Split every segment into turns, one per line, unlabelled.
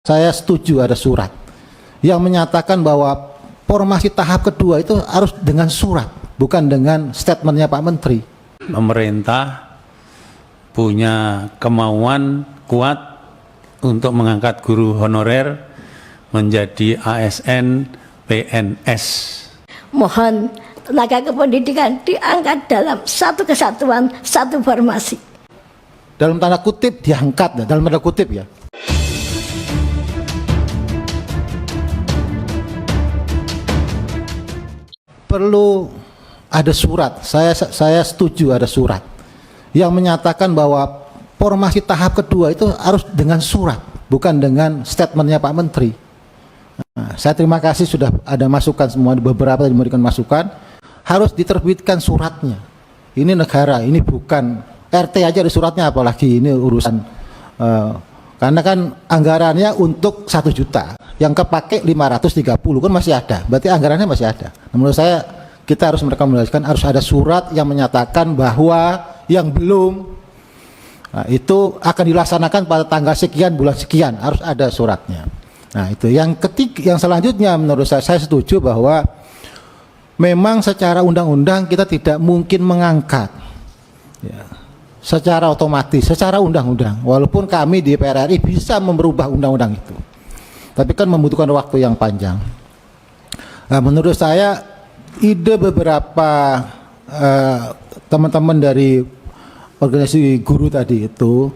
Saya setuju ada surat yang menyatakan bahwa formasi tahap kedua itu harus dengan surat, bukan dengan statementnya Pak Menteri.
Pemerintah punya kemauan kuat untuk mengangkat guru honorer menjadi ASN PNS.
Mohon tenaga kependidikan diangkat dalam satu kesatuan, satu formasi.
Dalam tanda kutip diangkat, dalam tanda kutip ya. Perlu ada surat, saya setuju ada surat yang menyatakan bahwa formasi tahap kedua itu harus dengan surat, bukan dengan statementnya Pak Menteri. Nah, saya terima kasih sudah ada masukan semua, beberapa yang memberikan masukan, harus diterbitkan suratnya. Ini negara, ini bukan RT aja ada suratnya, apalagi ini urusan karena kan anggarannya untuk 1 juta, yang kepake 530 kan masih ada, berarti anggarannya masih ada. Nah, menurut saya kita harus merekomendasikan harus ada surat yang menyatakan bahwa yang belum, nah, itu akan dilaksanakan pada tanggal sekian bulan sekian, harus ada suratnya. Nah itu yang ketiga, yang selanjutnya menurut saya setuju bahwa memang secara undang-undang kita tidak mungkin mengangkat ya, secara otomatis, secara undang-undang, walaupun kami di DPR RI bisa merubah undang-undang itu, tapi kan membutuhkan waktu yang panjang. Nah, menurut saya ide beberapa teman-teman dari organisasi guru tadi itu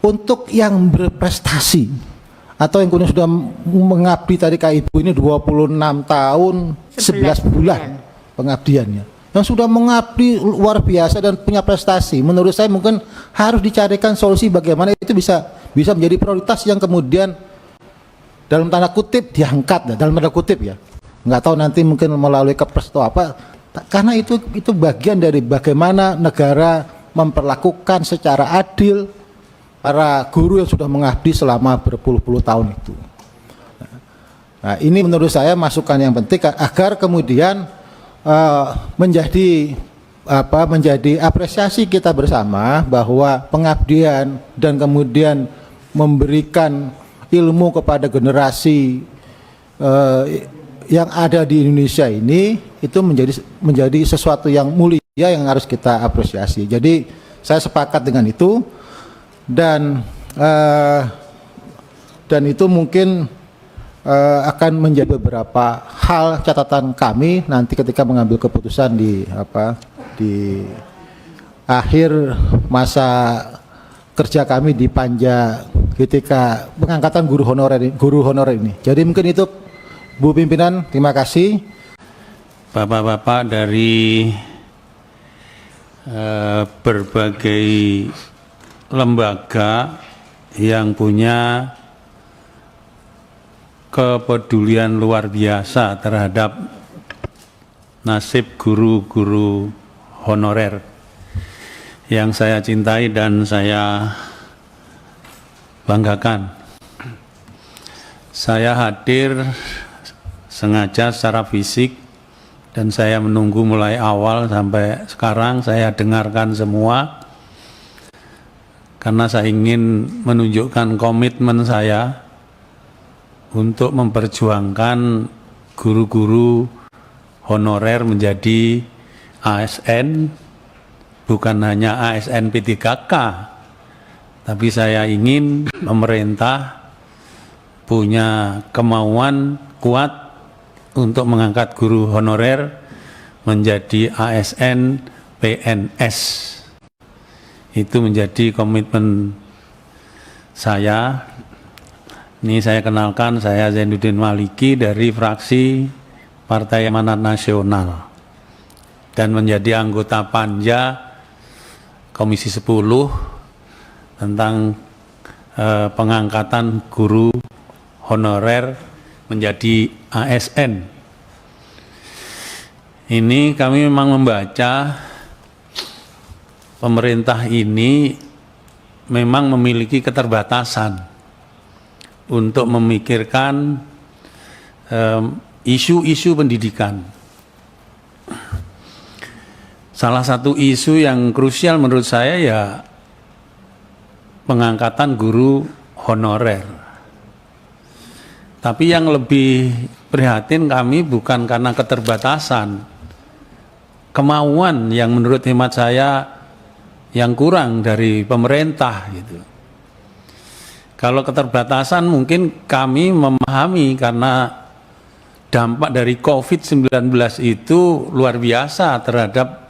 untuk yang berprestasi atau yang kemudian sudah mengabdi tadi Kak Ibu ini 26 tahun 11 bulan pengabdiannya, yang sudah mengabdi luar biasa dan punya prestasi, menurut saya mungkin harus dicarikan solusi bagaimana itu bisa menjadi prioritas yang kemudian dalam tanda kutip diangkat, dalam tanda kutip ya, nggak tahu nanti mungkin melalui kepres atau apa, karena itu bagian dari bagaimana negara memperlakukan secara adil para guru yang sudah mengabdi selama berpuluh-puluh tahun itu. Nah, ini menurut saya masukan yang penting agar kemudian menjadi apresiasi kita bersama bahwa pengabdian dan kemudian memberikan ilmu kepada generasi yang ada di Indonesia ini itu menjadi sesuatu yang mulia yang harus kita apresiasi. Jadi saya sepakat dengan itu dan itu mungkin akan menjadi beberapa hal catatan kami nanti ketika mengambil keputusan di akhir masa kerja kami di Panja ketika pengangkatan guru honorer ini. Jadi mungkin itu Bu Pimpinan, terima kasih.
Bapak-bapak dari berbagai lembaga yang punya kepedulian luar biasa terhadap nasib guru-guru honorer yang saya cintai dan saya banggakan. Saya hadir sengaja secara fisik dan saya menunggu mulai awal sampai sekarang, saya dengarkan semua karena saya ingin menunjukkan komitmen saya untuk memperjuangkan guru-guru honorer menjadi ASN, bukan hanya ASN P3K, tapi saya ingin pemerintah punya kemauan kuat untuk mengangkat guru honorer menjadi ASN PNS. Itu menjadi komitmen saya. Ini saya kenalkan, saya Zainuddin Maliki dari fraksi Partai Amanat Nasional dan menjadi anggota Panja Komisi 10 tentang pengangkatan guru honorer menjadi ASN. Ini kami memang membaca pemerintah ini memang memiliki keterbatasan untuk memikirkan isu-isu pendidikan. Salah satu isu yang krusial menurut saya ya pengangkatan guru honorer. Tapi yang lebih prihatin kami bukan karena keterbatasan, kemauan yang menurut hemat saya yang kurang dari pemerintah gitu. Kalau keterbatasan mungkin kami memahami karena dampak dari COVID-19 itu luar biasa terhadap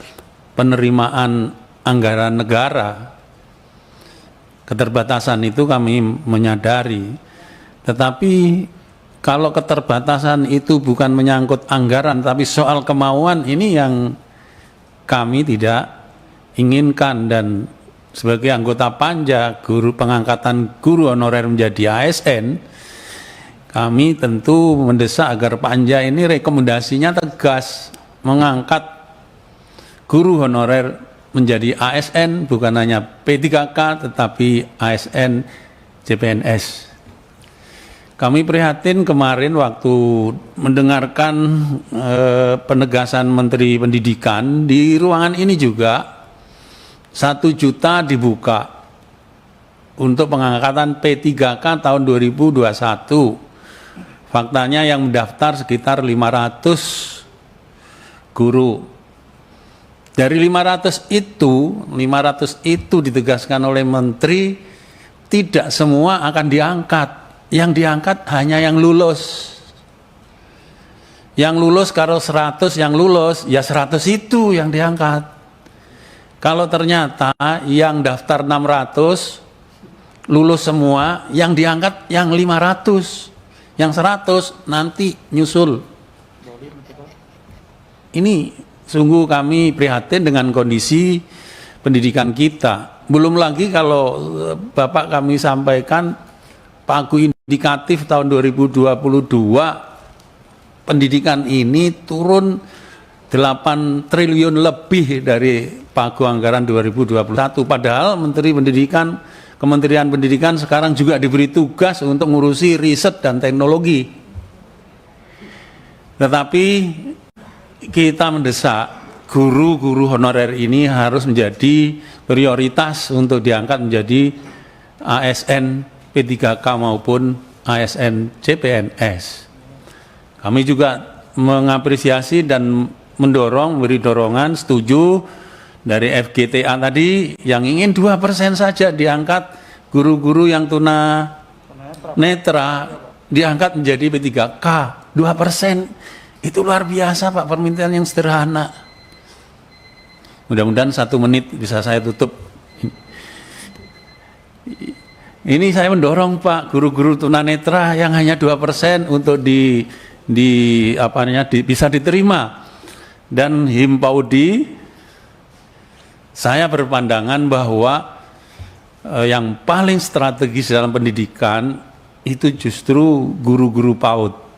penerimaan anggaran negara. Keterbatasan itu kami menyadari. Tetapi kalau keterbatasan itu bukan menyangkut anggaran tapi soal kemauan, ini yang kami tidak inginkan. Dan sebagai anggota Panja pengangkatan guru honorer menjadi ASN, kami tentu mendesak agar Panja ini rekomendasinya tegas mengangkat guru honorer menjadi ASN, bukan hanya P3K tetapi ASN CPNS. Kami prihatin kemarin waktu mendengarkan penegasan Menteri Pendidikan di ruangan ini juga 1 juta dibuka untuk pengangkatan P3K tahun 2021. Faktanya yang mendaftar sekitar 500 guru. Dari 500 itu ditegaskan oleh Menteri tidak semua akan diangkat. Yang diangkat hanya yang lulus. Yang lulus kalau 100 yang lulus, ya 100 itu yang diangkat. Kalau ternyata yang daftar 600 lulus semua, yang diangkat yang 500, yang 100 nanti nyusul. Ini sungguh kami prihatin dengan kondisi pendidikan kita. Belum lagi kalau Bapak kami sampaikan pagu indikatif tahun 2022 pendidikan ini turun 8 triliun lebih dari pagu anggaran 2021. Padahal Kementerian Pendidikan sekarang juga diberi tugas untuk ngurusi riset dan teknologi. Tetapi kita mendesak guru-guru honorer ini harus menjadi prioritas untuk diangkat menjadi ASN P3K maupun ASN CPNS. Kami juga mengapresiasi dan memberi dorongan setuju dari FGTA tadi yang ingin 2% saja diangkat guru-guru yang tuna netra diangkat menjadi P3K 2%. Itu luar biasa Pak, permintaan yang sederhana. Mudah-mudahan 1 menit bisa saya tutup. Ini saya mendorong Pak, guru-guru tunanetra yang hanya 2% untuk bisa diterima. Dan Himpaudi, saya berpandangan bahwa yang paling strategis dalam pendidikan itu justru guru-guru PAUD.